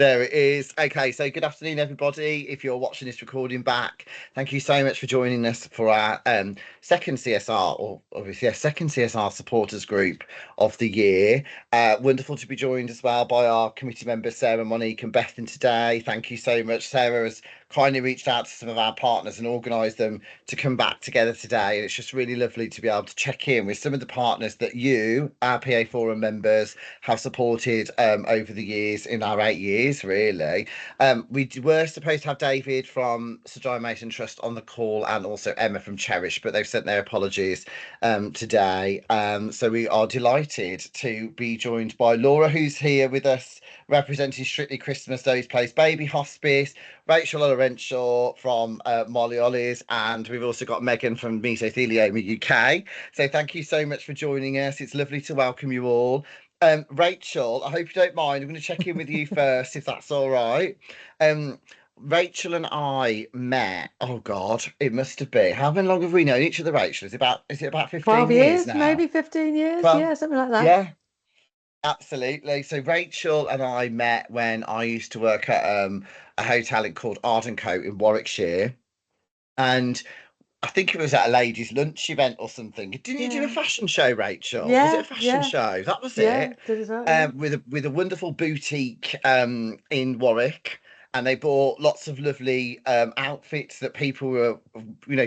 There it is. Okay, so good afternoon, everybody. If you're watching this recording back, thank you so much for joining us for our second CSR, or obviously a second CSR supporters group of the year. Wonderful to be joined as well by our committee members, Sarah, Monique, and Bethan today. Thank you so much. Sarah has kindly reached out to some of our partners and organised them to come back together today. And it's just really lovely to be able to check in with some of the partners that you, our PA Forum members, have supported over the years in our 8 years, really. Were supposed to have David from Sir John Mason Trust on the call and also Emma from Cherish, but they've sent their apologies today. So we are delighted to be joined by Laura, who's here with us representing Strictly Christmas Days Place Baby Hospice, Rachel Lorenzshaw from Molly Ollies, and we've also got Megan from Mesothelioma UK. So thank you so much for joining us. It's lovely to welcome you all. Rachel, I hope you don't mind. I'm going to check in with you first, if that's all right. Rachel and I met. Oh God, it must have been. How long have we known each other, Rachel? Is it about 12 15 years years, now? maybe 15 years. Well, Yeah, something like that. yeah, absolutely. So Rachel and I met when I used to work at a hotel called Arden Coat in Warwickshire, and I think it was at a ladies' lunch event or something. Didn't you do a Yeah. fashion show, Rachel? Was it a Yeah. fashion Yeah. show? That was Yeah. it. Did as well. Yeah. With a wonderful boutique in Warwick, and they bought lots of lovely outfits that people were,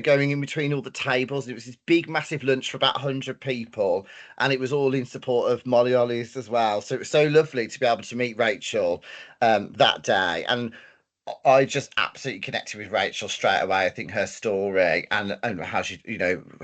going in between all the tables. It was this big, massive lunch for about 100 people, and it was all in support of Molly Ollies as well. So it was so lovely to be able to meet Rachel that day, and I just absolutely connected with Rachel straight away. I think her story and how she,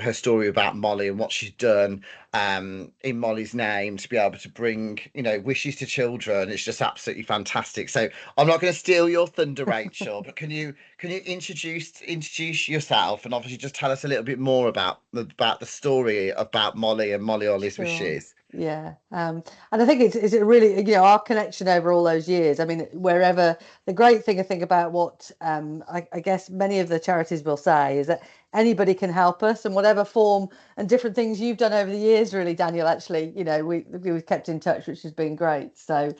her story about Molly and what she's done in Molly's name to be able to bring, wishes to children. It's just absolutely fantastic. So I'm not going to steal your thunder, Rachel, but can you introduce yourself and obviously just tell us a little bit more about the story about Molly and Molly Ollie's Sure. wishes. Yeah. And I think it's it really, our connection over all those years. I mean, wherever the great thing I think about what I guess many of the charities will say is that anybody can help us, and whatever form and different things you've done over the years, really, Daniel, actually, we've kept in touch, which has been great. So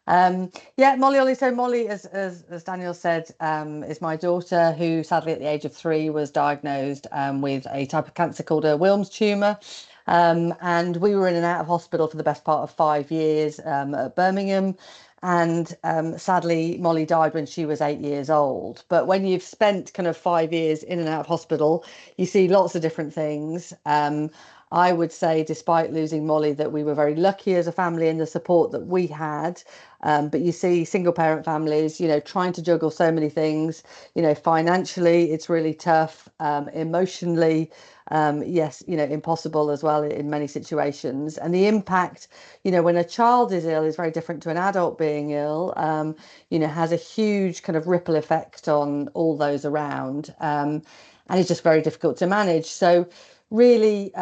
yeah, Molly Ollie. So Molly, as Daniel said, is my daughter who sadly at the age of 3 was diagnosed with a type of cancer called a Wilms tumor. And we were in and out of hospital for the best part of 5 years at Birmingham. And sadly, Molly died when she was 8 years old. But when you've spent kind of 5 years in and out of hospital, you see lots of different things. I would say, despite losing Molly, that we were very lucky as a family in the support that we had. But you see single parent families, trying to juggle so many things, financially, it's really tough, emotionally, yes, impossible as well in many situations. And the impact, when a child is ill is very different to an adult being ill, has a huge kind of ripple effect on all those around. And it's just very difficult to manage. So really,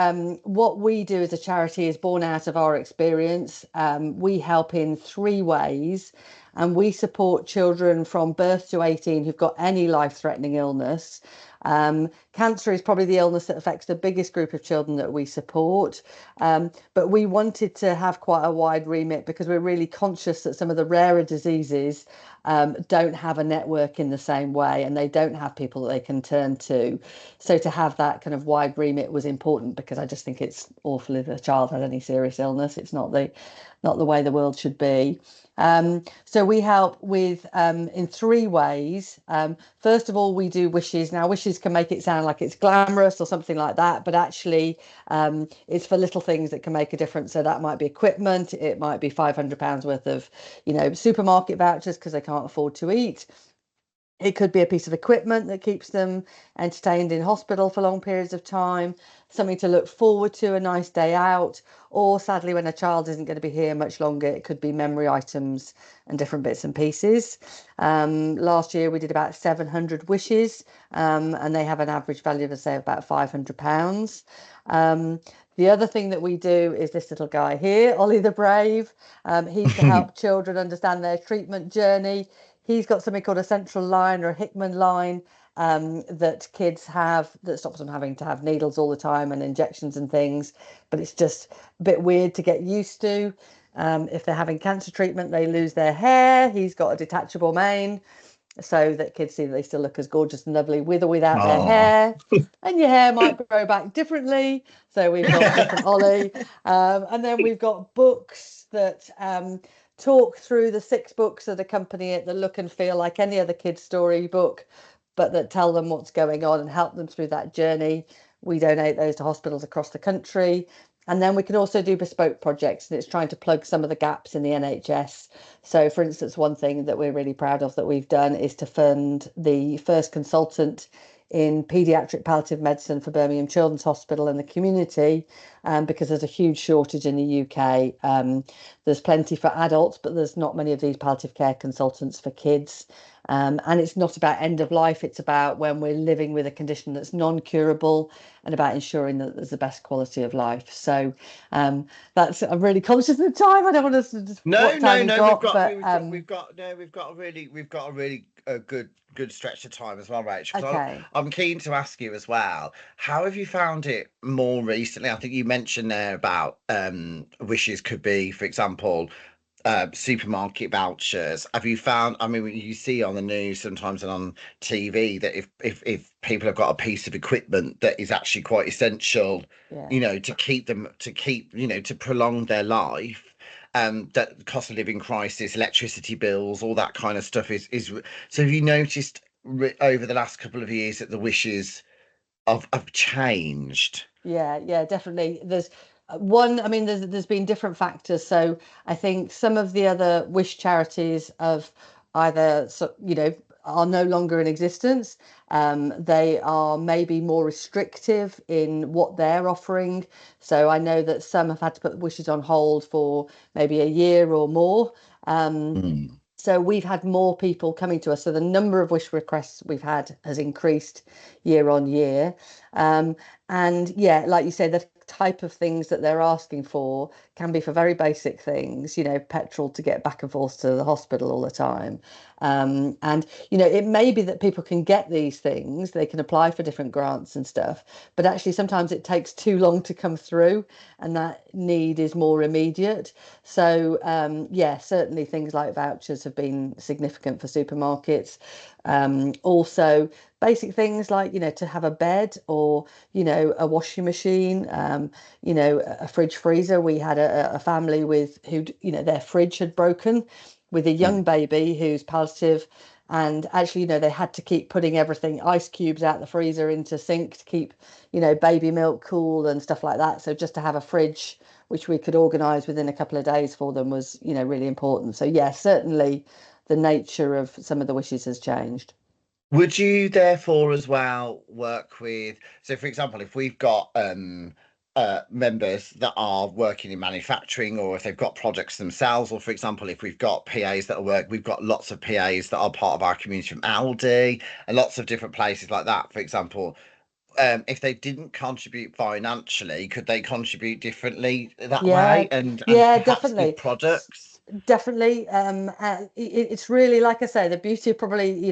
what we do as a charity is born out of our experience. We help in 3 ways, and we support children from birth to 18 who've got any life-threatening illness. Cancer is probably the illness that affects the biggest group of children that we support. But we wanted to have quite a wide remit because we're really conscious that some of the rarer diseases don't have a network in the same way, and they don't have people that they can turn to. So to have that kind of wide remit was important, because I just think it's awful if a child has any serious illness. It's not the way the world should be. So we help with in 3 ways. First of all, we do wishes. Now, wishes can make it sound like it's glamorous or something like that, but actually, it's for little things that can make a difference. So that might be equipment. It might be £500 worth of, supermarket vouchers because they can't afford to eat. It could be a piece of equipment that keeps them entertained in hospital for long periods of time, something to look forward to, a nice day out, or sadly, when a child isn't going to be here much longer, it could be memory items and different bits and pieces. Last year, we did about 700 wishes, and they have an average value of, say, about £500. The other thing that we do is this little guy here, Ollie the Brave. He's to help children understand their treatment journey. He's got something called a central line or a Hickman line that kids have that stops them having to have needles all the time and injections and things. But it's just a bit weird to get used to. If they're having cancer treatment, they lose their hair. He's got a detachable mane so that kids see that they still look as gorgeous and lovely with or without their Oh. hair. And your hair might grow back differently. So we've got different Olly. And then we've got books that talk through the 6 books that accompany it that look and feel like any other kid's story book, but that tell them what's going on and help them through that journey. We donate those to hospitals across the country. And then we can also do bespoke projects, and it's trying to plug some of the gaps in the NHS. So, for instance, one thing that we're really proud of that we've done is to fund the first consultant in paediatric palliative medicine for Birmingham Children's Hospital and the community, because there's a huge shortage in the UK. There's plenty for adults, but there's not many of these palliative care consultants for kids. And it's not about end of life, it's about when we're living with a condition that's non-curable and about ensuring that there's the best quality of life. So that's, I'm really conscious of the time. I don't want to just No, what time no, we've no. got, but We've got a really a good stretch of time as well, Rachel. So okay. I'm keen to ask you as well. How have you found it more recently? I think you mentioned there about wishes could be, for example, supermarket vouchers. Have you found? I mean, you see on the news sometimes and on TV that if people have got a piece of equipment that is actually quite essential, Yeah. to keep them to keep to prolong their life. That the cost of living crisis, electricity bills, all that kind of stuff is. So have you noticed over the last couple of years that the wishes have changed? Yeah, definitely. There's one, I mean, there's been different factors. So I think some of the other wish charities of either, so, are no longer in existence. They are maybe more restrictive in what they're offering. So I know that some have had to put wishes on hold for maybe a year or more. Um, Mm. so we've had more people coming to us. So the number of wish requests we've had has increased year on year. Um, and yeah, like you say, the type of things that they're asking for can be for very basic things, petrol to get back and forth to the hospital all the time. And, it may be that people can get these things, they can apply for different grants and stuff, but actually sometimes it takes too long to come through and that need is more immediate. So, yeah, certainly things like vouchers have been significant for supermarkets. Also, basic things like, to have a bed or, a washing machine, a fridge freezer. We had a family with who, their fridge had broken with a young baby who's palliative. And actually, they had to keep putting everything, ice cubes out the freezer into sink to keep, baby milk cool and stuff like that. So just to have a fridge which we could organise within a couple of days for them was, really important. So yeah, certainly the nature of some of the wishes has changed. Would you therefore as well work with, so for example, if we've got members that are working in manufacturing or if they've got projects themselves, or for example, if we've got PAs that are we've got lots of PAs that are part of our community from Aldi and lots of different places like that, for example, if they didn't contribute financially, could they contribute differently that Yeah, way and yeah, perhaps give definitely. products? Definitely. It's really, like I say, the beauty of probably,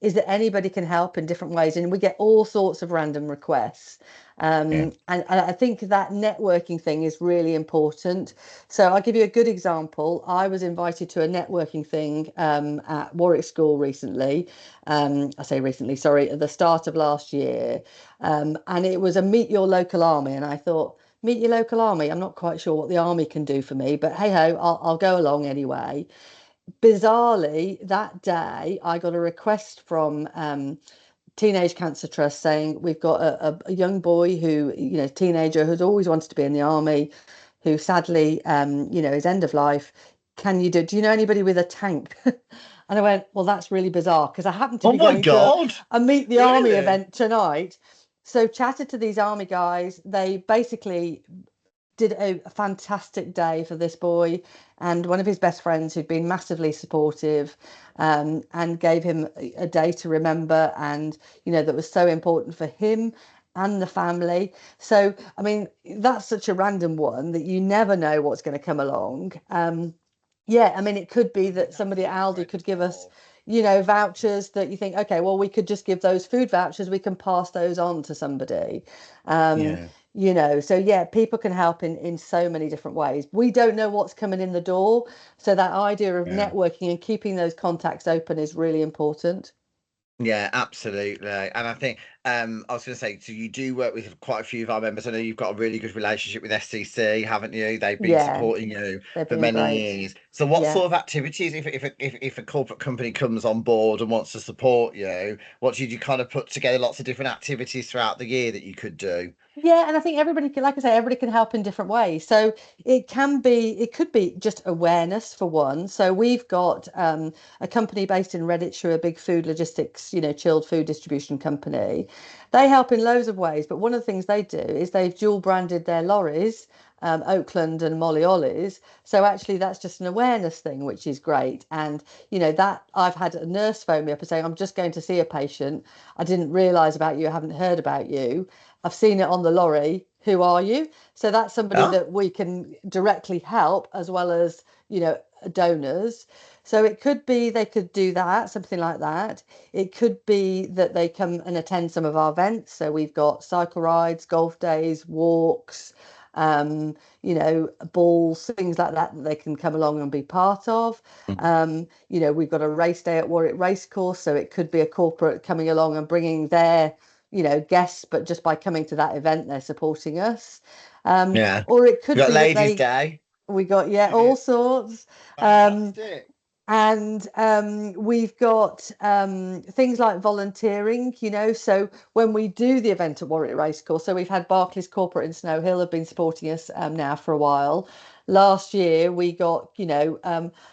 is that anybody can help in different ways, and we get all sorts of random requests. Yeah. And I think that networking thing is really important. So I'll give you a good example. I was invited to a networking thing at Warwick School recently. I say recently, sorry, at the start of last year. And it was a meet your local army. And I thought, meet your local army. I'm not quite sure what the army can do for me, but hey ho, I'll go along anyway. Bizarrely, that day, I got a request from Teenage Cancer Trust saying we've got a young boy who, teenager who's always wanted to be in the army, who sadly, is end of life. Do you know anybody with a tank? And I went, well, that's really bizarre because I happen to Oh be my going to God, a Meet the Army really? event tonight. So chatted to these army guys. They basically did a fantastic day for this boy and one of his best friends who'd been massively supportive, and gave him a day to remember, and that was so important for him and the family. So I mean, that's such a random one that you never know what's going to come along. Yeah, I mean, it could be I think that that's somebody at super Aldi could give us, credible. vouchers that you think, okay, well, we could just give those food vouchers, we can pass those on to somebody. Um, Yeah. So yeah, people can help in so many different ways. We don't know what's coming in the door, so that idea of Yeah. networking and keeping those contacts open is really important. Yeah, absolutely. And I think I was going to say, so you do work with quite a few of our members. I know you've got a really good relationship with SCC, haven't you? They've been Yeah, supporting you they've for been many great. years. So what Yeah. sort of activities, if a corporate company comes on board and wants to support you, what do you kind of put together lots of different activities throughout the year that you could do? Yeah, and I think everybody can, like I say, everybody can help in different ways. So it could be just awareness for one. So we've got a company based in Redditch who are a big food logistics, chilled food distribution company. They help in loads of ways, but one of the things they do is they've dual branded their lorries, Oakland and Molly Ollies. So actually, that's just an awareness thing, which is great. And that I've had a nurse phone me up and say, "I'm just going to see a patient. I didn't realise about you. I haven't heard about you. I've seen it on the lorry. Who are you?" So that's somebody Ah, that we can directly help as well as, donors. So it could be they could do that, something like that. It could be that they come and attend some of our events. So we've got cycle rides, golf days, walks, balls, things like that that they can come along and be part of. We've got a race day at Warwick Racecourse, so it could be a corporate coming along and bringing their guests, but just by coming to that event, they're supporting us. yeah. Or it We could got be that Ladies' Day. we got, yeah, all sorts. Um, Fantastic. and we've got things like volunteering, so when we do the event at Warwick Racecourse, so we've had Barclays Corporate in Snow Hill have been supporting us now for a while. Last year we got,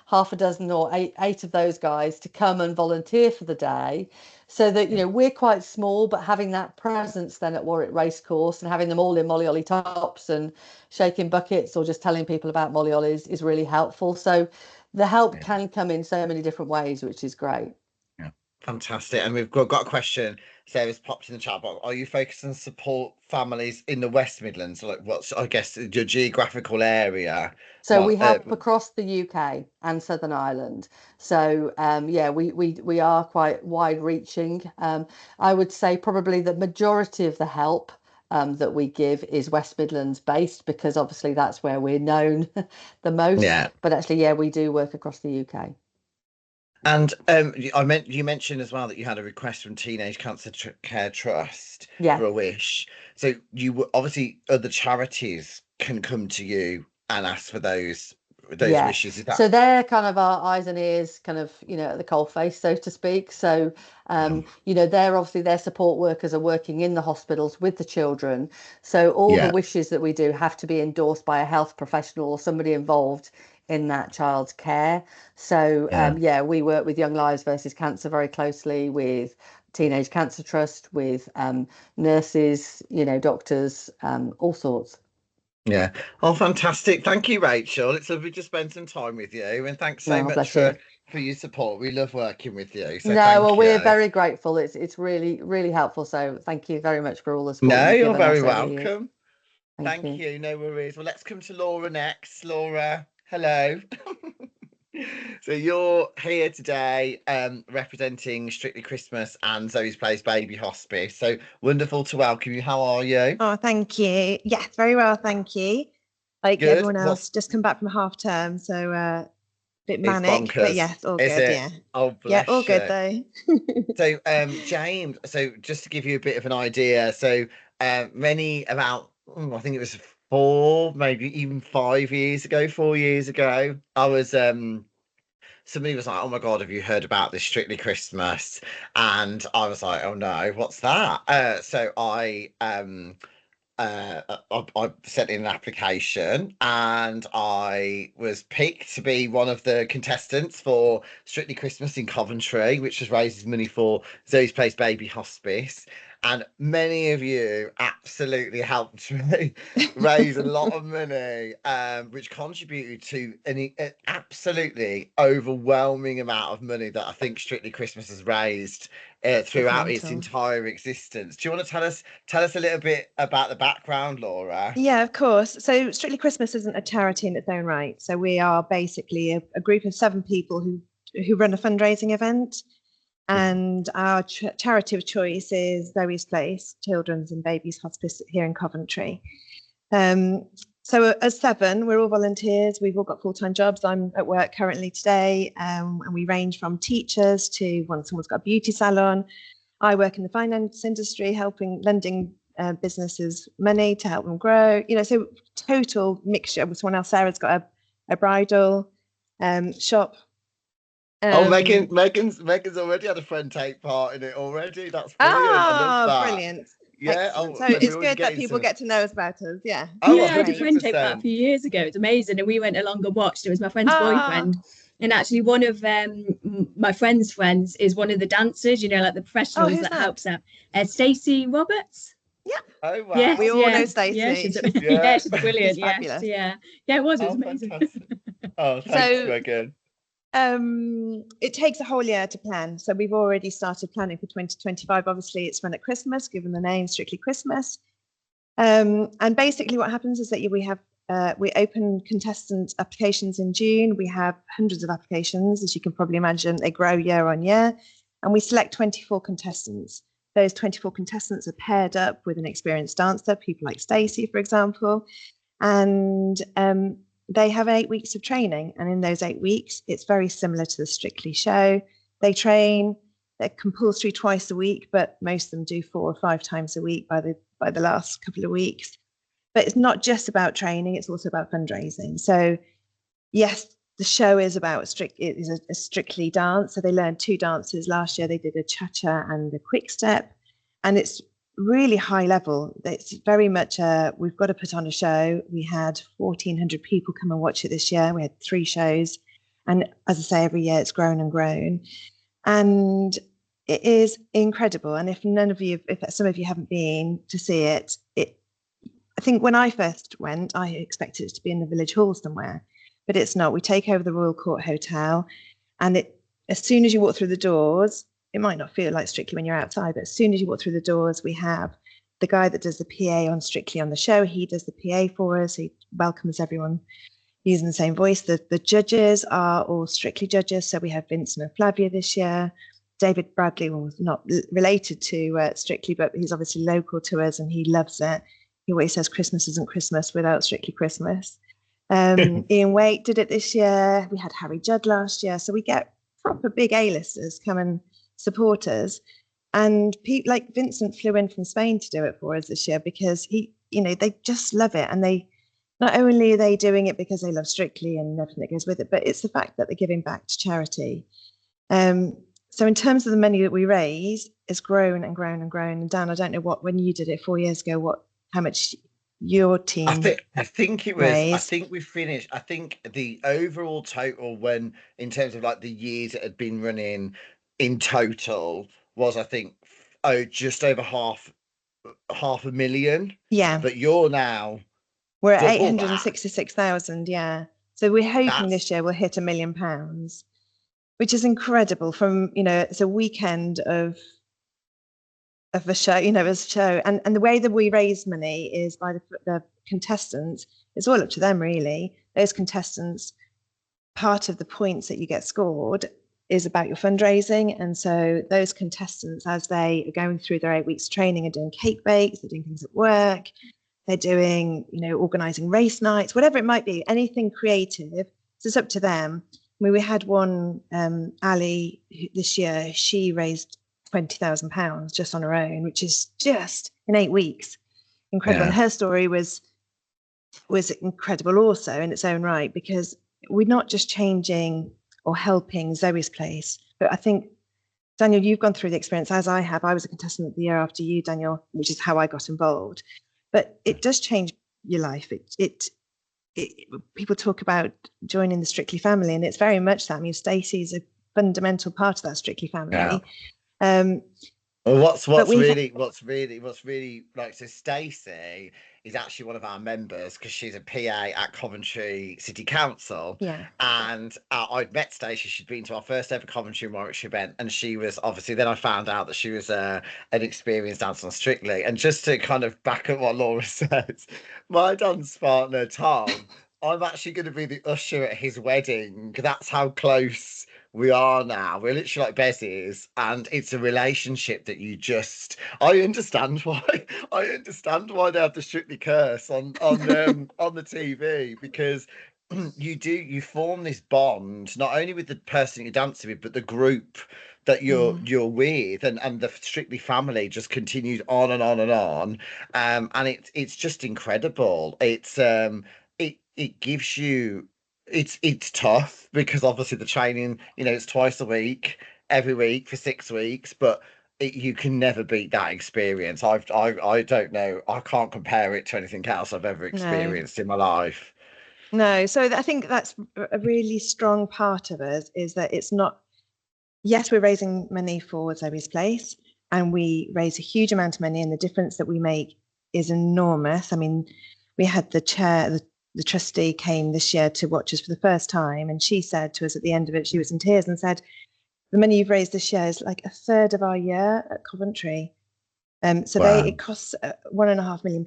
half a dozen or eight of those guys to come and volunteer for the day, so that we're quite small, but having that presence then at Warwick Racecourse and having them all in Molly Ollie tops and shaking buckets or just telling people about Molly Ollies is really helpful. So the help Yeah. can come in so many different ways, which is great. Yeah. Fantastic. And we've got a question. Sarah's popped in the chat box. Are you focused on support families in the West Midlands? Like what's, I guess, your geographical area? So What we help across the UK and Southern Ireland. So yeah, we are quite wide reaching. I would say probably the majority of the help that we give is West Midlands based because obviously that's where we're known the most. yeah. But actually, yeah, we do work across the UK. And you mentioned as well that you had a request from Teenage Cancer Care Trust Yeah. for a wish. So obviously other charities can come to you and ask for those Yeah, wishes. Is that so they're kind of our eyes and ears, kind of, at the coal face, so to speak. So, they're obviously their support workers are working in the hospitals with the children. So all the yeah, wishes that we do have to be endorsed by a health professional or somebody involved in that child's care. So, yeah. yeah, we work with Young Lives versus Cancer very closely with Teenage Cancer Trust, with nurses, doctors, all sorts. Yeah. Oh, fantastic. Thank you, Rachel. It's lovely to spend some time with you. And thanks so No, much bless you. for your support. We love working with you. So No, well, thank we're you. very grateful. It's really, really helpful. So thank you very much for all the support No, you've you're given very us over the years. welcome. Thank Thank you. you. No worries. Well, let's come to Laura next. Laura, hello. So you're here today representing Strictly Christmas and Zoe's Place Baby Hospice. So wonderful to welcome you. How are you? Oh, thank you. Yes, very well, thank you. Like Good. everyone What's else, just come back from half term, so a bit it's manic, but bonkers, yes, all is good. it? Yeah, Oh, yeah, all bless good you. though. So, James, so just to give you a bit of an idea, so many about, I think it was 4, maybe even 5 years ago, 4 years ago, I was somebody was like, "Oh my God, have you heard about this Strictly Christmas?" And I was like, "Oh no, what's that?" So I sent in an application and I was picked to be one of the contestants for Strictly Christmas in Coventry, which just raises money for Zoe's Place Baby Hospice. And many of you absolutely helped me raise a lot of money, which contributed to an absolutely overwhelming amount of money that I think Strictly Christmas has raised It's throughout its mental. entire existence. Do you want to tell us a little bit about the background, Laura? Yeah, of course. So Strictly Christmas isn't a charity in its own right. So we are basically a group of 7 people who run a fundraising event. And our charity of choice is Zoe's Place, Children's and Babies Hospice here in Coventry. So as 7, we're all volunteers. We've all got full-time jobs. I'm at work currently today, and we range from teachers to when someone's got a beauty salon. I work in the finance industry, lending businesses money to help them grow. So total mixture. Someone else, Sarah's got a bridal shop. Megan's already had a friend take part in it already. That's brilliant. I love that. Brilliant. Yeah. Excellent. So it's good that people get to know about us. Yeah. Oh, I had a 100%. friend take part a few years ago. It's amazing, and we went along and watched. It was my friend's boyfriend, and actually one of my friend's friends is one of the dancers. Like the professionals that helps out. Stacey Roberts. Yeah. Oh wow. Yes, we all know Stacey. Yeah, she's brilliant. She's fabulous. Yeah, it was amazing. Oh, thanks, Megan. It takes a whole year to plan. So we've already started planning for 2025. Obviously, it's run at Christmas, given the name Strictly Christmas. And basically what happens is that we open contestant applications in June. We have hundreds of applications, as you can probably imagine. They grow year on year. And we select 24 contestants. Those 24 contestants are paired up with an experienced dancer, people like Stacey, for example. And they have 8 weeks of training, and in those 8 weeks, it's very similar to the Strictly show. They train, they're compulsory twice a week, but most of them do 4 or 5 times a week by the last couple of weeks. But it's not just about training; it's also about fundraising. So, yes, the show is about it is a Strictly dance. So they learned 2 dances last year. They did a cha-cha and a quick step, and it's really high level. It's very much we've got to put on a show. We had 1,400 people come and watch it this year. We had 3 shows, and as I say, every year it's grown and grown, and it is incredible. And if some of you haven't been to see it, I think when I first went, I expected it to be in the village hall somewhere, but it's not. We take over the Royal Court Hotel, and as soon as you walk through the doors, it might not feel like Strictly when you're outside, but as soon as you walk through the doors, we have the guy that does the PA on Strictly on the show. He does the PA for us. He welcomes everyone using the same voice. The judges are all Strictly judges. So we have Vincent and Flavia this year. David Bradley was not related to Strictly, but he's obviously local to us and he loves it. He always says Christmas isn't Christmas without Strictly Christmas. Ian Waite did it this year. We had Harry Judd last year. So we get proper big A-listers come and support us, and people like Vincent flew in from Spain to do it for us this year because they just love it, and they not only are they doing it because they love Strictly and everything that goes with it, but it's the fact that they're giving back to charity. So in terms of the money that we raise, it's grown and grown and grown. And Dan, I don't know when you did it 4 years ago, how much your team I think it was raised. I think we finished, I think the overall total, when in terms of like the years it had been running in total, was I think just over half a million. Yeah, but we're at double 866,000. Yeah, so we're hoping this year we'll hit £1 million, which is incredible. From it's a weekend of a show, as a show, and the way that we raise money is by the contestants. It's all up to them, really. Those contestants, part of the points that you get scored is about your fundraising, and so those contestants, as they are going through their 8 weeks training, are doing cake bakes, they're doing things at work, they're doing organizing race nights, whatever it might be, anything creative. So it's up to them. I mean, we had one, Olly, this year. She raised £20,000 just on her own, which is just in 8 weeks incredible. And her story was incredible also in its own right, because we're not just changing or helping Zoe's Place, but I think, Daniel, you've gone through the experience as I have. I was a contestant the year after you, Daniel, which is how I got involved. But it does change your life. People talk about joining the Strictly family, and it's very much that. I mean, Stacey's a fundamental part of that Strictly family. Well, what's really like, so Stacey is actually one of our members because she's a PA at Coventry City Council. Yeah. And I'd met Stacey. She'd been to our first ever Coventry and Warwickshire event, and she was obviously, then I found out that she was an experienced dancer on Strictly. And just to kind of back up what Laura says, my dance partner Tom, I'm actually going to be the usher at his wedding. That's how close We are now. We're literally like bezies, and it's a relationship that you just. I understand why. I understand why they have the Strictly Curse on the TV, because you form this bond not only with the person you're dancing with, but the group that you're with, and the Strictly family just continues on and on and on. And it's just incredible. It gives you, it's tough because obviously the training, it's twice a week, every week for 6 weeks, but you can never beat that experience. I don't know, I can't compare it to anything else I've ever experienced in my life. No, so I think that's a really strong part of us, is that it's not, yes, we're raising money for Zoe's Place, and we raise a huge amount of money, and the difference that we make is enormous. I mean, we had the trustee came this year to watch us for the first time, and she said to us at the end of it, she was in tears and said, the money you've raised this year is like a third of our year at Coventry. So Wow. it costs £1.5 million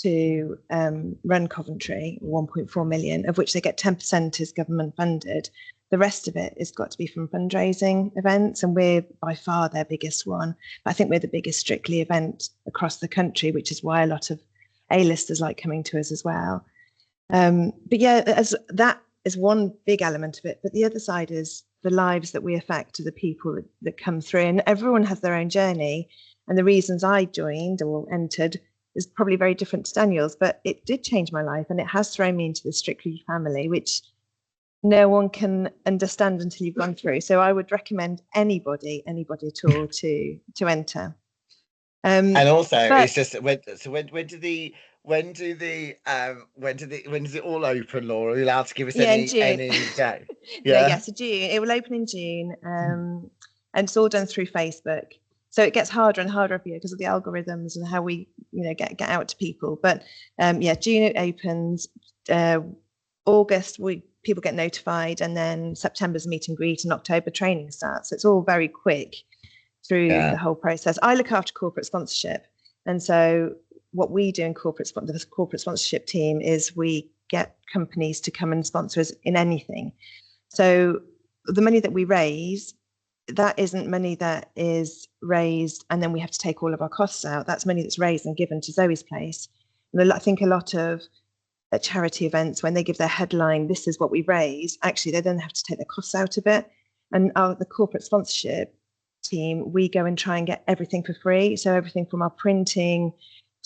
to run Coventry, 1.4 million, of which they get 10% is government funded. The rest of it has got to be from fundraising events, and we're by far their biggest one. I think we're the biggest Strictly event across the country, which is why a lot of A-listers like coming to us as well. But yeah, that is one big element of it. But the other side is the lives that we affect to the people that come through, and everyone has their own journey. And the reasons I joined or entered is probably very different to Daniel's, but it did change my life, and it has thrown me into the Strictly family, which no one can understand until you've gone through. So I would recommend anybody at all to enter. And also, it's just when does it all open, Laura? Are you allowed to give us any day? Yeah. So June, it will open in June, and it's all done through Facebook. So it gets harder and harder every year because of the algorithms and how we, get out to people. But June it opens. August people get notified, and then September's meet and greet, and October training starts. So it's all very quick through the whole process. I look after corporate sponsorship, and so what we do in the corporate sponsorship team is we get companies to come and sponsor us in anything. So the money that we raise, that isn't money that is raised and then we have to take all of our costs out. That's money that's raised and given to Zoe's Place. And I think a lot of charity events, when they give their headline, this is what we raise, actually they then have to take their costs out of it. And the corporate sponsorship team, we go and try and get everything for free. So everything from our printing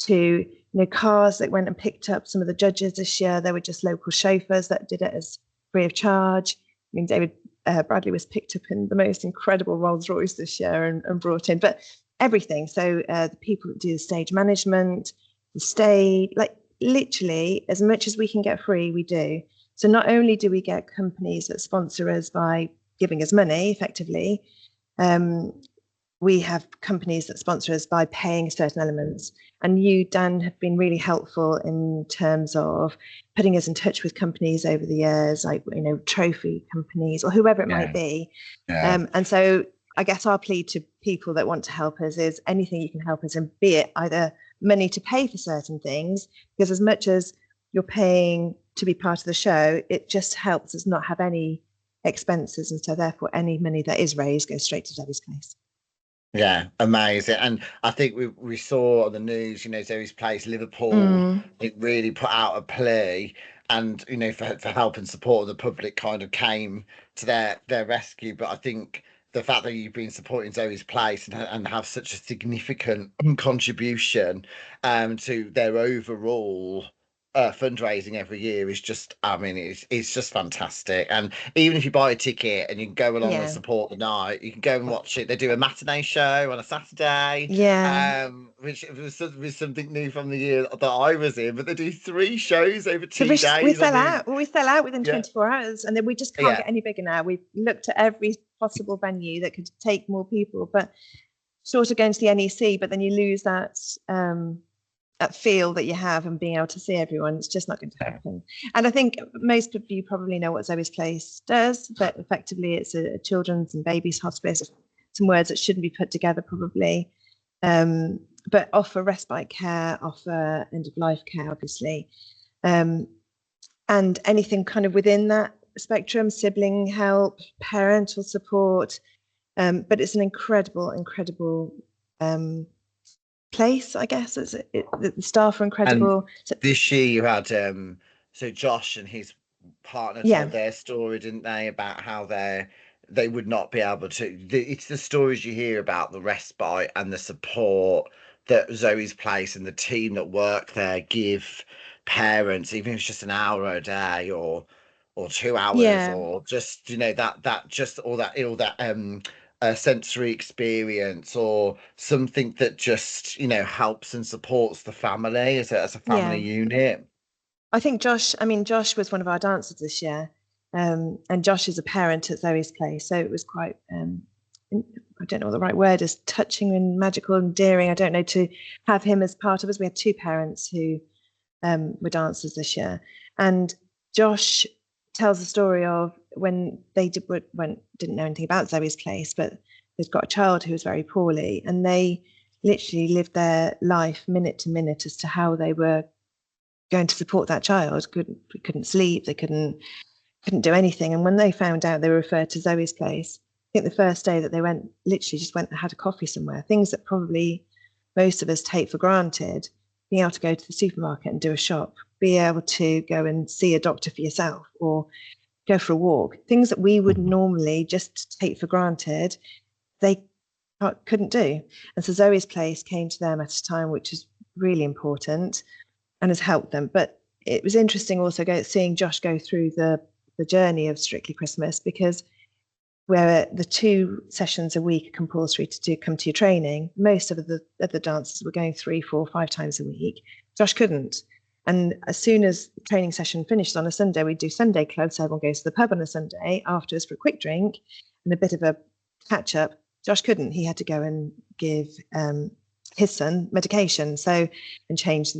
to cars that went and picked up some of the judges this year. They were just local chauffeurs that did it as free of charge. I mean, David Bradley was picked up in the most incredible Rolls Royce this year and brought in, but everything. So the people that do the stage management, the stage, like literally as much as we can get free, we do. So not only do we get companies that sponsor us by giving us money effectively, we have companies that sponsor us by paying certain elements. And you, Dan, have been really helpful in terms of putting us in touch with companies over the years, like, trophy companies or whoever it might be. Yeah. And so I guess our plea to people that want to help us is anything you can help us in, be it either money to pay for certain things, because as much as you're paying to be part of the show, it just helps us not have any expenses. And so therefore any money that is raised goes straight to Zoe's Place. Yeah, amazing. And I think we saw on the news, Zoe's Place, Liverpool, it really put out a plea, and for help and support, the public kind of came to their rescue. But I think the fact that you've been supporting Zoe's Place and have such a significant contribution to their overall fundraising every year is just, it's just fantastic. And even if you buy a ticket and you can go along and support the night, you can go and watch it. They do a matinee show on a Saturday, which was something new from the year that I was in. But they do 3 shows over 2 days. We sell out within 24 hours, and then we just can't get any bigger now. We've looked at every possible venue that could take more people, but sort of going to the NEC, but then you lose that feel that you have and being able to see everyone. It's just not going to happen. And I think most of you probably know what Zoe's Place does, but effectively it's a children's and babies hospice. Some words that shouldn't be put together probably, but offer respite care, offer end of life care, obviously, and anything kind of within that spectrum, sibling help, parental support, but it's an incredible place, I guess. The staff are incredible. And this year you had so Josh and his partner told their story, didn't they, about how they would not be able to. It's the stories you hear about the respite and the support that Zoe's Place and the team that work there give parents, even if it's just an hour a day or 2 hours, or just that just all that sensory experience, or something that just helps and supports the family as a family unit. I think Josh was one of our dancers this year, and Josh is a parent at Zoe's Place, so it was quite I don't know what the right word is, touching and magical and endearing, I don't know, to have him as part of us. We had 2 parents who were dancers this year, and Josh tells the story of when they didn't know anything about Zoe's Place, but they've got a child who was very poorly, and they literally lived their life minute to minute as to how they were going to support that child. Couldn't sleep, they couldn't do anything. And when they found out they were referred to Zoe's Place, I think the first day that they went, literally just went and had a coffee somewhere, things that probably most of us take for granted, being able to go to the supermarket and do a shop, be able to go and see a doctor for yourself or go for a walk, things that we would normally just take for granted, they couldn't do. And so Zoe's Place came to them at a time which is really important and has helped them. But it was interesting also seeing Josh go through the journey of Strictly Christmas, because where the 2 sessions a week are compulsory to come to your training, most of the dancers were going 3, 4, 5 times a week. Josh couldn't. And as soon as the training session finished on a Sunday, we'd do Sunday club, so everyone goes to the pub on a Sunday afterwards for a quick drink and a bit of a catch up. Josh couldn't. He had to go and give his son medication, and change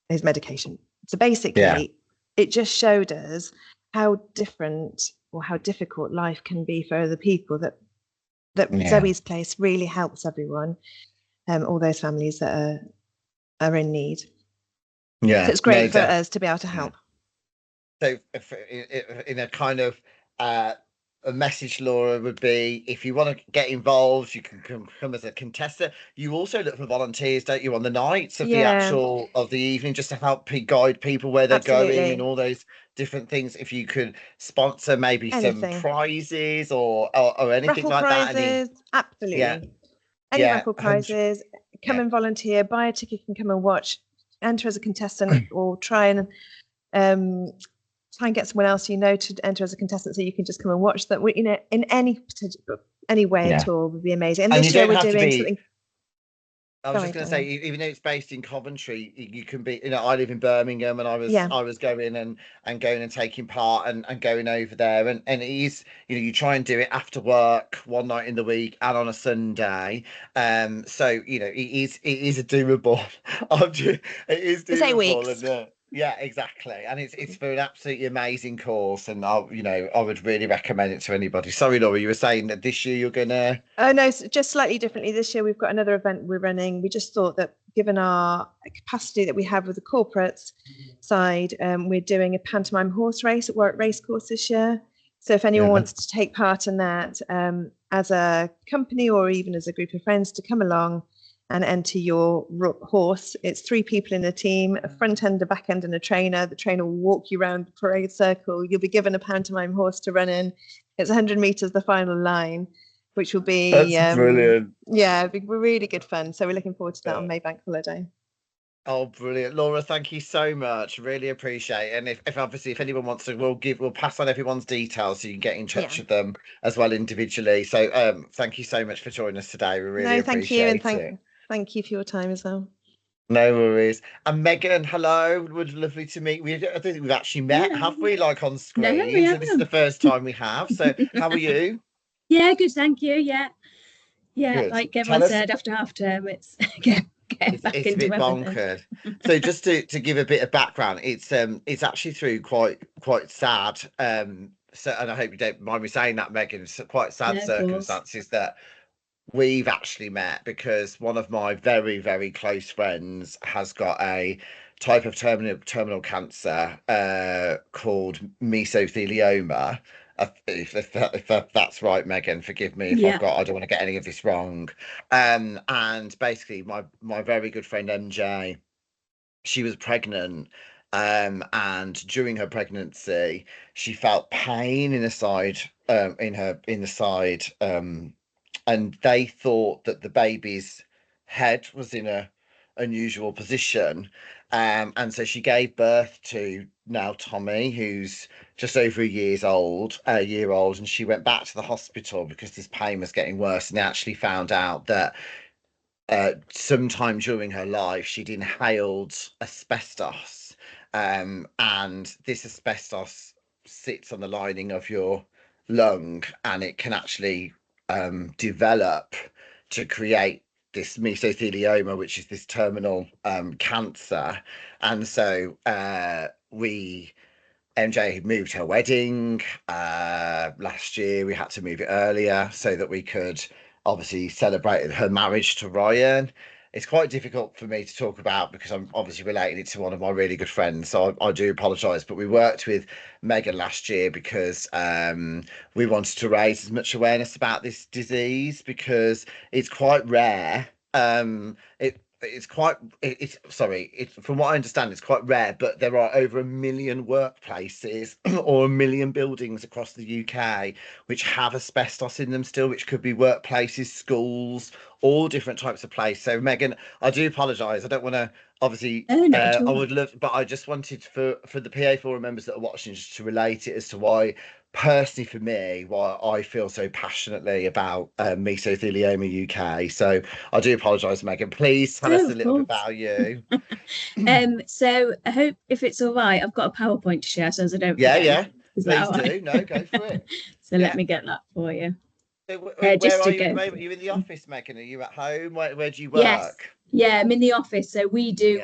his medication. So basically, it just showed us how different or how difficult life can be for other people, that Zoe's Place really helps everyone, all those families that are in need. So it's great for us to be able to help. So in a kind of a message, Laura, would be, if you want to get involved, you can come as a contestant. You also look for volunteers, don't you, on the nights of the evening, just to help guide people where they're going and all those different things. If you could sponsor maybe some prizes or anything raffle like prizes, that. Absolutely. Any raffle prizes, come and volunteer, buy a ticket, you can come and watch, enter as a contestant, or try and get someone else to enter as a contestant, so you can just come and watch that. In any way at all would be amazing. And this year we're doing something. I was just going to say, even though it's based in Coventry, you can be. I live in Birmingham, and I was going and taking part and going over there, and it is. You try and do it after work, one night in the week, and on a Sunday. So it is a doable. It is doable. It's 8 weeks. Yeah, exactly, and it's for an absolutely amazing course, and I would really recommend it to anybody. Sorry, Laura, you were saying that this year you're gonna. Oh no, just slightly differently. This year we've got another event we're running. We just thought that, given our capacity that we have with the corporate side, we're doing a pantomime horse race at Warwick Racecourse this year. So if anyone wants to take part in that, as a company or even as a group of friends, to come along and enter your horse. It's 3 people in a team, a front end, a back end, and a trainer. The trainer will walk you around the parade circle. You'll be given a pantomime horse to run in. It's 100 meters, the final line, which will be brilliant. Yeah, it'll be really good fun. So we're looking forward to that on Maybank holiday. Oh, brilliant, Laura! Thank you so much. Really appreciate it. And if anyone wants to, we'll pass on everyone's details so you can get in touch with them as well individually. So thank you so much for joining us today. We really appreciate it. Thank you for your time as well. No worries. And Megan, hello. Would lovely to meet you. I don't think we've actually met, have we? Like on screen. No, we so this is the first time we have. So how are you? Yeah, good. Thank you. Yeah. Good. Like everyone said, after half term, it's it's a bit bonkers. So just to give a bit of background, it's actually through quite sad. So, and I hope you don't mind me saying that, Megan. It's quite sad circumstances that we've actually met, because one of my very, very close friends has got a type of terminal cancer called mesothelioma. If that's right, Megan, forgive me if I don't want to get any of this wrong. And basically, my very good friend MJ, she was pregnant, and during her pregnancy, she felt pain in the side, and they thought that the baby's head was in a unusual position, and so she gave birth to now Tommy, who's just over a year old, and she went back to the hospital because this pain was getting worse, and they actually found out that sometime during her life she'd inhaled asbestos, and this asbestos sits on the lining of your lung, and it can actually develop to create this mesothelioma, which is this terminal cancer. And so MJ had moved her wedding last year. We had to move it earlier so that we could obviously celebrate her marriage to Ryan. It's quite difficult for me to talk about because I'm obviously relating it to one of my really good friends, so I do apologise. But we worked with Megan last year because we wanted to raise as much awareness about this disease because it's quite rare. From what I understand, it's quite rare, but there are over 1 million workplaces or 1 million buildings across the UK which have asbestos in them still, which could be workplaces, schools, all different types of places. So Megan, I do apologise. I don't want to obviously, I would love, but I just wanted for the PA Forum members that are watching just to relate it as to why, personally for me, why I feel so passionately about Mesothelioma UK. So I do apologise, Megan. Please tell us a little bit about you. So I hope, if it's all right, I've got a PowerPoint to share, so as I don't forget. Yeah. Please do. No, go for it. So let me get that for you. So where are you at the moment? Are you in the office, Megan? Are you at home? Where do you work? Yes. Yeah, I'm in the office. So we do,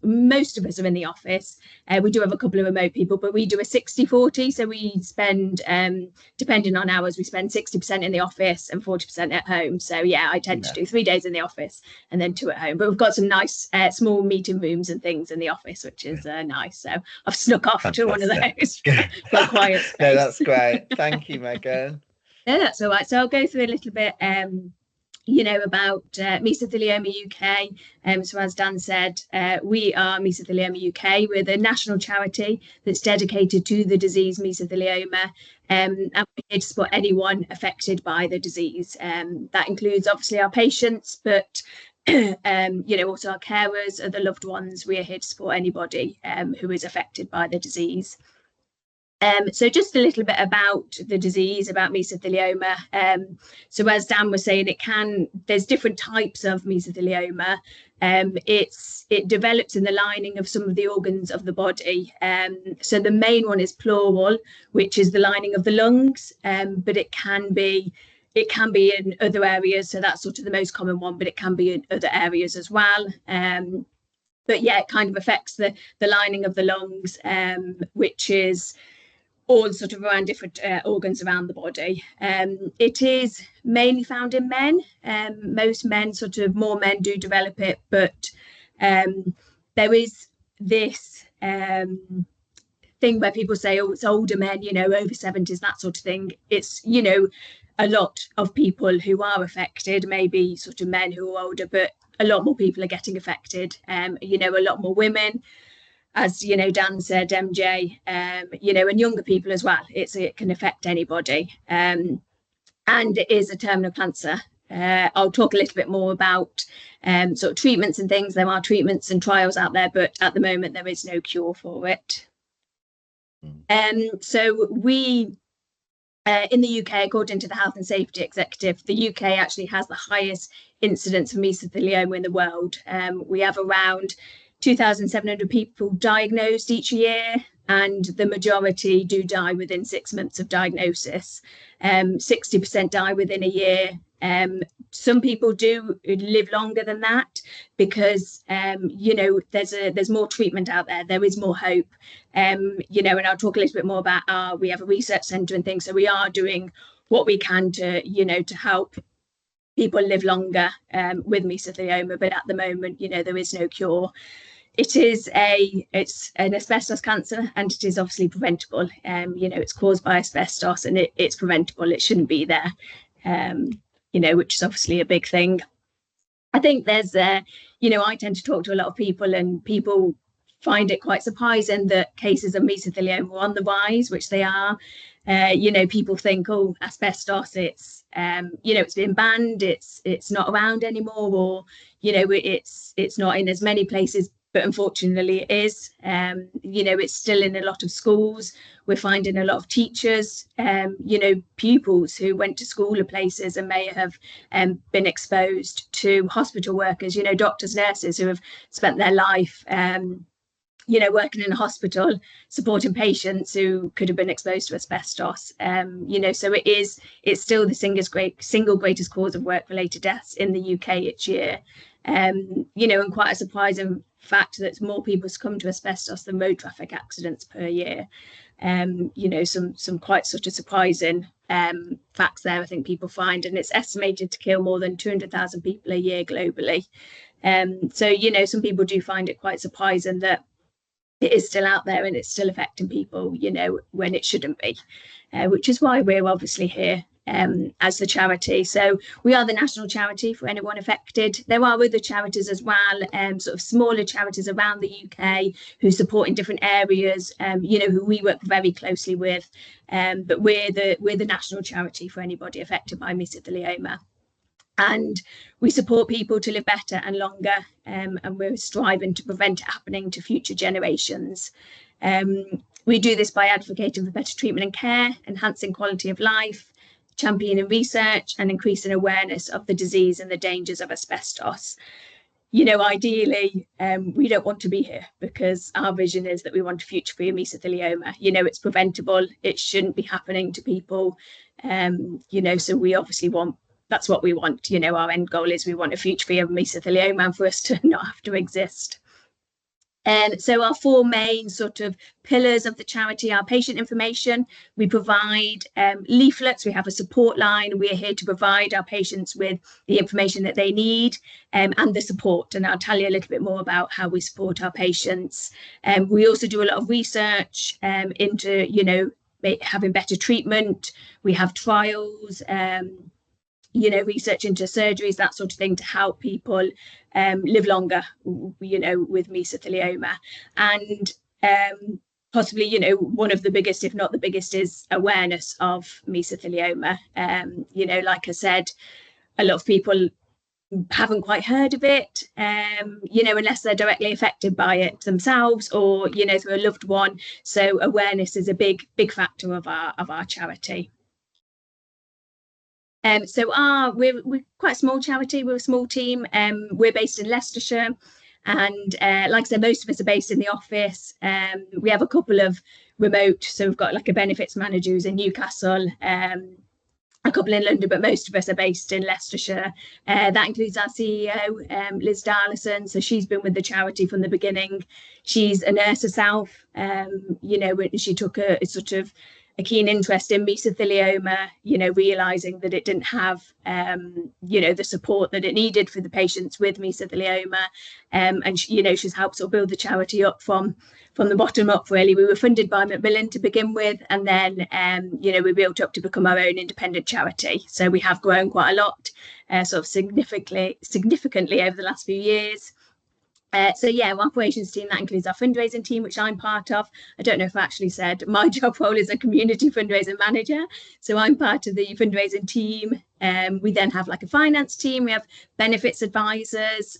most of us are in the office. We do have a couple of remote people, but we do a 60-40. So we spend, depending on hours, we spend 60% in the office and 40% at home. So yeah, I tend to do 3 days in the office and then 2 at home. But we've got some nice small meeting rooms and things in the office, which is nice. So I've snuck off to one of those. Got quiet space. No, that's great. Thank you, Megan. No, that's all right. So I'll go through a little bit about Mesothelioma UK. So as Dan said, we are Mesothelioma UK. We're the national charity that's dedicated to the disease mesothelioma, and we're here to support anyone affected by the disease. That includes obviously our patients, but also our carers, other loved ones. We are here to support anybody who is affected by the disease. So just a little bit about the disease, about mesothelioma. So as Dan was saying, there's different types of mesothelioma. It develops in the lining of some of the organs of the body. So the main one is pleural, which is the lining of the lungs, but it can be in other areas. So that's sort of the most common one, but it can be in other areas as well. But yeah, it kind of affects the lining of the lungs, which is all sort of around different organs around the body. It is mainly found in men. Most men, more men do develop it, but there is this thing where people say, oh, it's older men, over 70s, that sort of thing. It's, a lot of people who are affected, maybe sort of men who are older, but a lot more people are getting affected. A lot more women. As Dan said, MJ, and younger people as well. It can affect anybody, and it is a terminal cancer. I'll talk a little bit more about sort of treatments and things. There are treatments and trials out there, but at the moment there is no cure for it. So we, in the UK, according to the Health and Safety Executive, the UK actually has the highest incidence of mesothelioma in the world. We have around 2,700 people diagnosed each year, and the majority do die within 6 months of diagnosis. 60% die within a year. Some people do live longer than that because, there's more treatment out there. There is more hope. And I'll talk a little bit more about we have a research centre and things. So we are doing what we can to help people live longer with mesothelioma. But at the moment, there is no cure. it's an asbestos cancer, and it is obviously preventable. You know, it's caused by asbestos, and it's preventable. It shouldn't be there. You know, which is obviously a big thing. I think there's you know, I tend to talk to a lot of people, and people find it quite surprising that cases of mesothelioma are on the rise, which they are. You know, people think, oh, asbestos, it's you know, it's been banned, it's not around anymore, or you know, it's not in as many places, but unfortunately it is. You know, it's still in a lot of schools. We're finding a lot of teachers, you know, pupils who went to school or places and may have been exposed to hospital workers, you know, doctors, nurses who have spent their life you know, working in a hospital, supporting patients who could have been exposed to asbestos. You know, so it's still the single greatest cause of work-related deaths in the UK each year. You know, and quite a surprising fact that more people succumb to asbestos than road traffic accidents per year. You know, some quite sort of surprising facts there, I think people find, and it's estimated to kill more than 200,000 people a year globally. So, you know, some people do find it quite surprising that it is still out there and it's still affecting people, you know, when it shouldn't be, which is why we're obviously here as the charity. So we are the national charity for anyone affected. There are other charities as well, sort of smaller charities around the UK who support in different areas, you know, who we work very closely with. But we're the national charity for anybody affected by mesothelioma. And we support people to live better and longer, and we're striving to prevent it happening to future generations. We do this by advocating for better treatment and care, enhancing quality of life, championing research, and increasing awareness of the disease and the dangers of asbestos. You know, ideally, we don't want to be here, because our vision is that we want a future free of mesothelioma. You know, it's preventable. It shouldn't be happening to people. You know, so we obviously want, that's what we want. You know, our end goal is we want a future free of mesothelioma and for us to not have to exist. So our four main sort of pillars of the charity are patient information. We provide leaflets. We have a support line. We are here to provide our patients with the information that they need and the support. And I'll tell you a little bit more about how we support our patients. We also do a lot of research into, you know, having better treatment. We have trials, you know, research into surgeries, that sort of thing, to help people live longer, you know, with mesothelioma. And possibly, you know, one of the biggest, if not the biggest, is awareness of mesothelioma. You know, like I said, a lot of people haven't quite heard of it, you know, unless they're directly affected by it themselves or, you know, through a loved one. So awareness is a big factor of our charity. So we're quite a small charity. We're a small team. We're based in Leicestershire, and like I said, most of us are based in the office. We have a couple of remote, so we've got like a benefits manager who's in Newcastle, a couple in London, but most of us are based in Leicestershire. That includes our CEO, Liz Darlison. So she's been with the charity from the beginning. She's a nurse herself. You know, she took a sort of a keen interest in mesothelioma, you know, realizing that it didn't have, you know, the support that it needed for the patients with mesothelioma. And, you know, she's helped sort of build the charity up from the bottom up, really. We were funded by Macmillan to begin with, and then, you know, we built up to become our own independent charity. So we have grown quite a lot, sort of significantly over the last few years. So yeah, our operations team, that includes our fundraising team, which I'm part of. I don't know if I actually said my job role is a community fundraising manager. So I'm part of the fundraising team. We then have like a finance team. We have benefits advisors,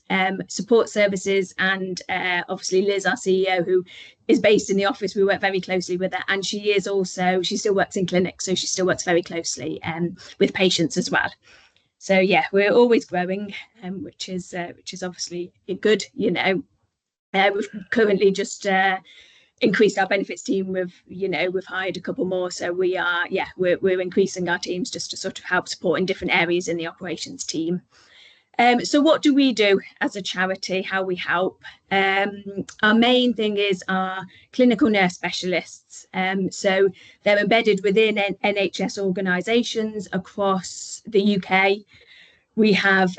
support services, and obviously Liz, our CEO, who is based in the office. We work very closely with her, and she still works in clinics, so she still works very closely with patients as well. So yeah, we're always growing, which is obviously good. You know, we've currently just increased our benefits team. We've hired a couple more, so we're increasing our teams just to sort of help support in different areas in the operations team. So what do we do as a charity? How we help? Our main thing is our clinical nurse specialists. So they're embedded within NHS organisations across the UK. We have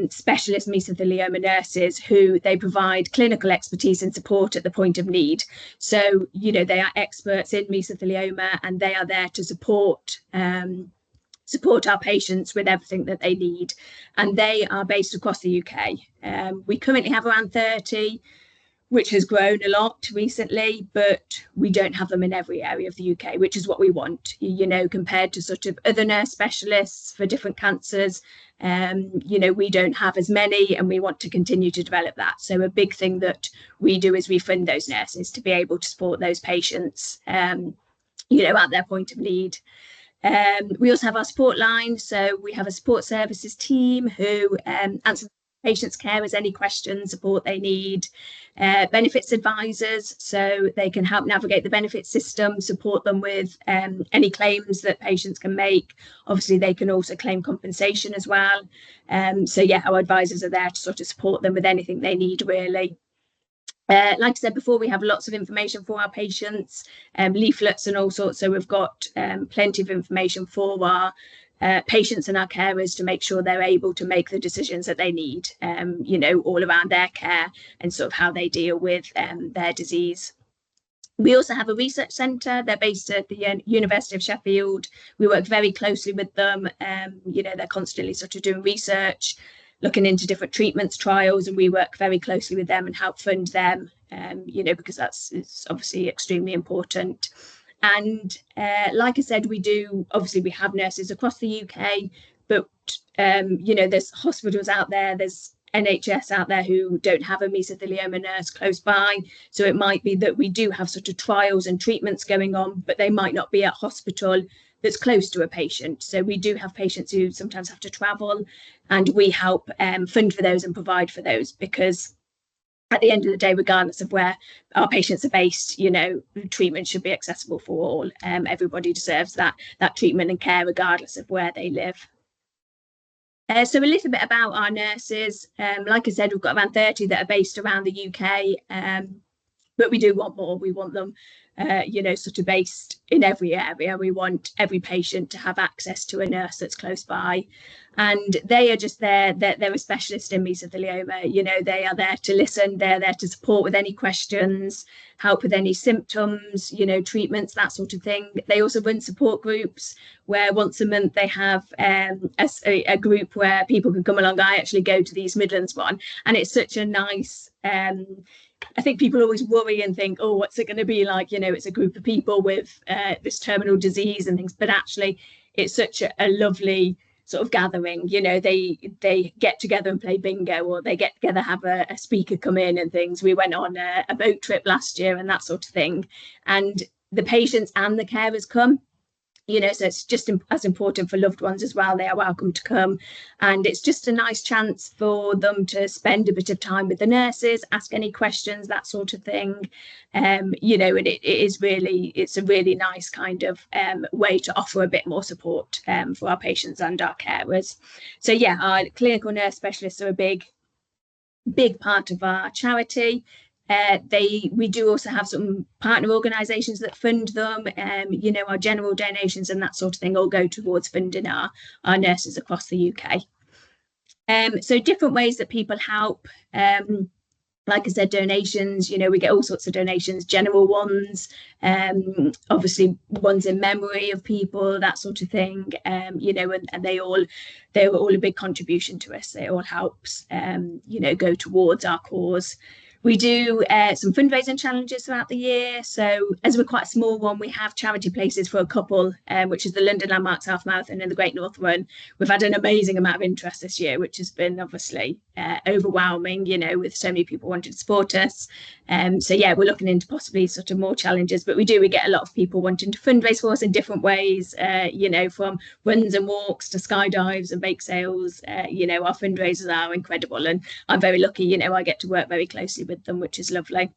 specialist mesothelioma nurses who they provide clinical expertise and support at the point of need. So, you know, they are experts in mesothelioma and they are there to support our patients with everything that they need. And they are based across the UK. We currently have around 30, which has grown a lot recently, but we don't have them in every area of the UK, which is what we want, you know, compared to sort of other nurse specialists for different cancers. You know, we don't have as many and we want to continue to develop that. So a big thing that we do is we fund those nurses to be able to support those patients, you know, at their point of need. We also have our support line. So we have a support services team who answer patients' carers any questions, support they need. Benefits advisors, so they can help navigate the benefit system, support them with any claims that patients can make. Obviously, they can also claim compensation as well. So yeah, our advisors are there to sort of support them with anything they need, really. Like I said before, we have lots of information for our patients, leaflets and all sorts. So we've got plenty of information for our patients and our carers to make sure they're able to make the decisions that they need, you know, all around their care and sort of how they deal with their disease. We also have a research centre. They're based at the University of Sheffield. We work very closely with them. You know, they're constantly sort of doing research, looking into different treatments, trials, and we work very closely with them and help fund them, you know, because it's obviously extremely important. And like I said, we have nurses across the UK, but, you know, there's hospitals out there, there's NHS out there who don't have a mesothelioma nurse close by. So it might be that we do have sort of trials and treatments going on, but they might not be at hospital that's close to a patient. So we do have patients who sometimes have to travel, and we help fund for those and provide for those, because at the end of the day, regardless of where our patients are based, you know, treatment should be accessible for all. Everybody deserves that treatment and care regardless of where they live. So a little bit about our nurses. Like I said, we've got around 30 that are based around the UK, but we do want more. We want them, you know, sort of based in every area. We want every patient to have access to a nurse that's close by. And they are just there, they're a specialist in mesothelioma. You know, they are there to listen, they're there to support with any questions, help with any symptoms, you know, treatments, that sort of thing. They also run support groups where once a month they have a group where people can come along. I actually go to the East Midlands one, and it's such a nice, I think people always worry and think, oh, what's it going to be like? You know, it's a group of people with this terminal disease and things, but actually it's such a lovely sort of gathering. You know, they get together and play bingo, or they get together, have a speaker come in and things. We went on a boat trip last year and that sort of thing, and the patients and the carers come. You know, so it's just as important for loved ones as well. They are welcome to come, and it's just a nice chance for them to spend a bit of time with the nurses, ask any questions, that sort of thing. You know, and it's a really nice kind of way to offer a bit more support for our patients and our carers. So yeah, our clinical nurse specialists are a big part of our charity. We do also have some partner organisations that fund them. You know, our general donations and that sort of thing all go towards funding our nurses across the UK. So different ways that people help. Like I said, donations, you know, we get all sorts of donations, general ones, obviously ones in memory of people, that sort of thing, you know, and they were all a big contribution to us. It all helps, you know, go towards our cause. We do some fundraising challenges throughout the year. So as we're quite a small one, we have charity places for a couple, which is the London Landmarks Half Marathon and the Great North Run. We've had an amazing amount of interest this year, which has been obviously overwhelming, you know, with so many people wanting to support us. So yeah, we're looking into possibly sort of more challenges, but we get a lot of people wanting to fundraise for us in different ways, you know, from runs and walks to skydives and bake sales. You know, our fundraisers are incredible, and I'm very lucky, you know, I get to work very closely with them, which is lovely.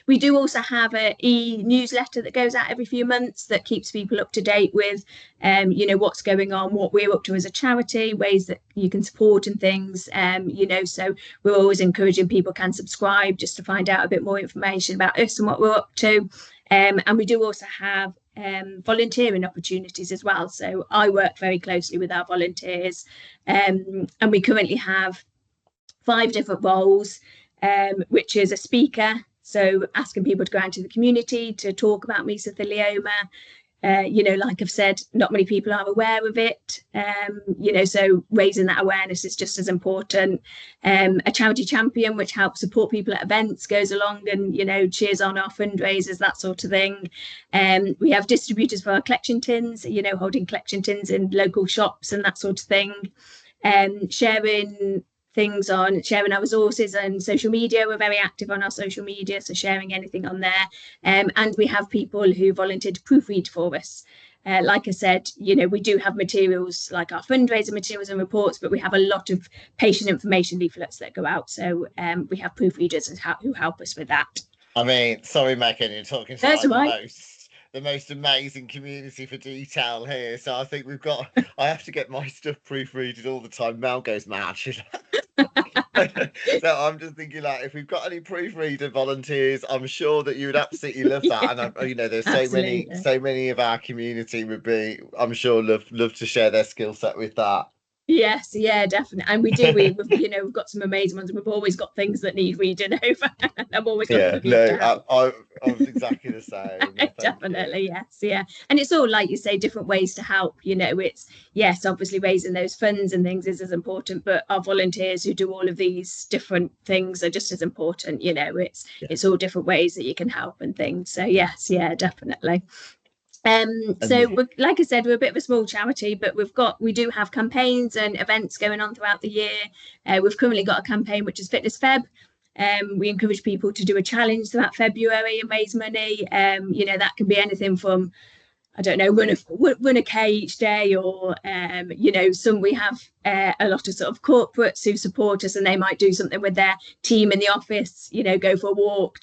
We do also have an e-newsletter that goes out every few months that keeps people up to date with, you know, what's going on, what we're up to as a charity, ways that you can support and things, you know, so we're always encouraging people can subscribe just to find out a bit more information about us and what we're up to. And we do also have volunteering opportunities as well. So I work very closely with our volunteers, and we currently have 5 different roles, which is a speaker, so asking people to go out into the community to talk about mesothelioma. Like I've said, not many people are aware of it, so raising that awareness is just as important. A charity champion, which helps support people at events, goes along and, cheers on our fundraisers, that sort of thing. We have distributors for our collection tins, holding collection tins in local shops and that sort of thing. Sharing our resources and social media. We're very active on our social media, so sharing anything on there. And we have people who volunteer to proofread for us. Like I said, we do have materials like our fundraiser materials and reports, but we have a lot of patient information leaflets that go out. So we have proofreaders who help us with that. I mean, sorry, Megan, you're talking to That's right. The most amazing community for detail here. So I think I have to get my stuff proofreaded all the time. Mel goes mad. She's so I'm just thinking, like, if we've got any proofreader volunteers, I'm sure that you would absolutely love that. And there's so many of our community would be, I'm sure, love to share their skill set with that. Yes, yeah, definitely. And we do. We've got some amazing ones. We've always got things that need reading over. I've always got I was exactly the same. Definitely, yes, yeah. And it's all, like you say, different ways to help. It's, yes, obviously raising those funds and things is as important, but our volunteers who do all of these different things are just as important. It's all different ways that you can help and things. So yes, yeah, definitely. Like I said, we're a bit of a small charity, but we do have campaigns and events going on throughout the year. We've currently got a campaign which is Fitness Feb. We encourage people to do a challenge throughout February and raise money. That can be anything from, I don't know, run a K each day, or we have a lot of sort of corporates who support us, and they might do something with their team in the office, go for a walk.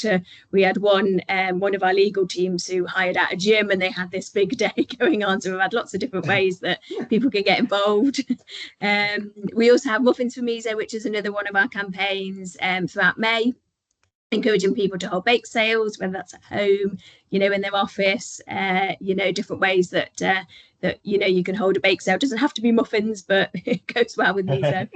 We had one of our legal teams who hired out a gym, and they had this big day going on. So we've had lots of different ways that people can get involved. We also have Muffins for Meso, which is another one of our campaigns throughout May, encouraging people to hold bake sales, whether that's at home, in their office, different ways that you can hold a bake sale. It doesn't have to be muffins, but it goes well with miso.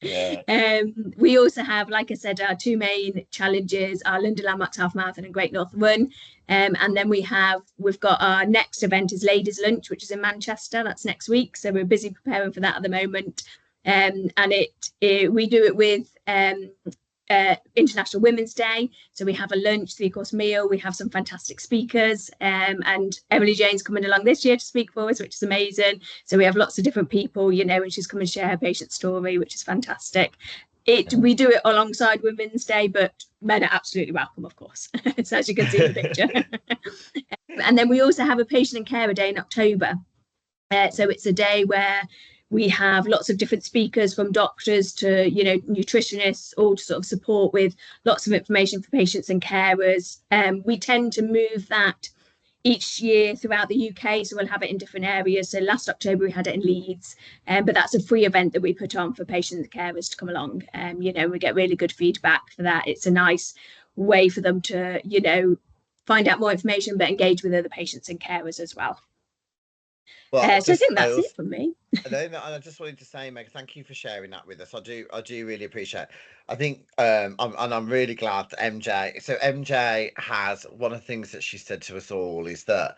Yeah. We also have, like I said, our 2 main challenges, our London Landmarks Half Marathon and Great North Run. And then we've got our next event is Ladies Lunch, which is in Manchester. That's next week. So we're busy preparing for that at the moment. And we do it with International Women's Day, so we have a lunch, 3-course meal. We have some fantastic speakers, and Emily Jane's coming along this year to speak for us, which is amazing. So we have lots of different people, and she's come and share her patient story, which is fantastic. We do it alongside Women's Day, but men are absolutely welcome, of course. So as you can see in the picture. And then we also have a patient and carer day in October. So it's a day where we have lots of different speakers, from doctors to, nutritionists, all to sort of support with lots of information for patients and carers. We tend to move that each year throughout the UK, so we'll have it in different areas. So last October we had it in Leeds, but that's a free event that we put on for patients and carers to come along. We get really good feedback for that. It's a nice way for them to, find out more information, but engage with other patients and carers as well. Well, so I think that's it from me. And I just wanted to say, Meg, thank you for sharing that with us. I do really appreciate it. I think, I'm really glad that MJ has, one of the things that she said to us all is that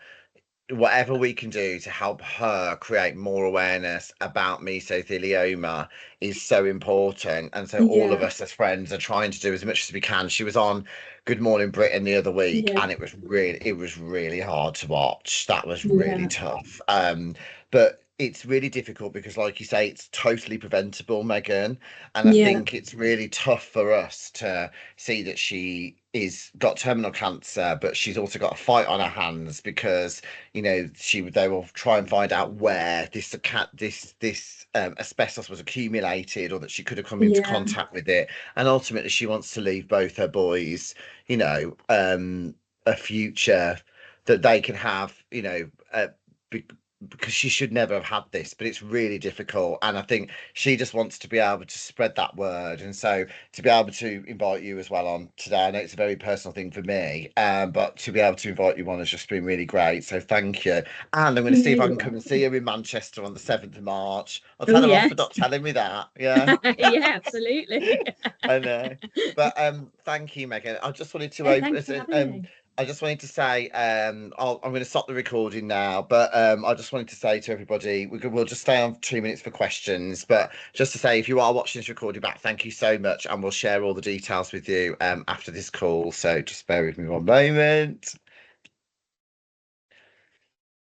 whatever we can do to help her create more awareness about mesothelioma is so important. And so all of us as friends are trying to do as much as we can. She was on Good Morning Britain the other week, and it was really hard to watch. That was really tough. But it's really difficult because, like you say, it's totally preventable, Megan. And I think it's really tough for us to see that she got terminal cancer, but she's also got a fight on her hands because, they will try and find out where this asbestos was accumulated, or that she could have come into contact with it. And ultimately she wants to leave both her boys, a future that they can have, because she should never have had this, but it's really difficult. And I think she just wants to be able to spread that word. And so to be able to invite you as well on today, I know it's a very personal thing for me, but to be able to invite you on has just been really great. So thank you. And I'm going to see if I can come and see her in Manchester on the 7th of March. I'll tell her off for not telling me that. Yeah. Yeah, absolutely. I know. But thank you, Megan. I just wanted to Thanks for having me. I just wanted to say, I'm going to stop the recording now, but I just wanted to say to everybody, we'll just stay on 2 minutes for questions. But just to say, if you are watching this recording back, thank you so much, and we'll share all the details with you after this call. So just bear with me one moment.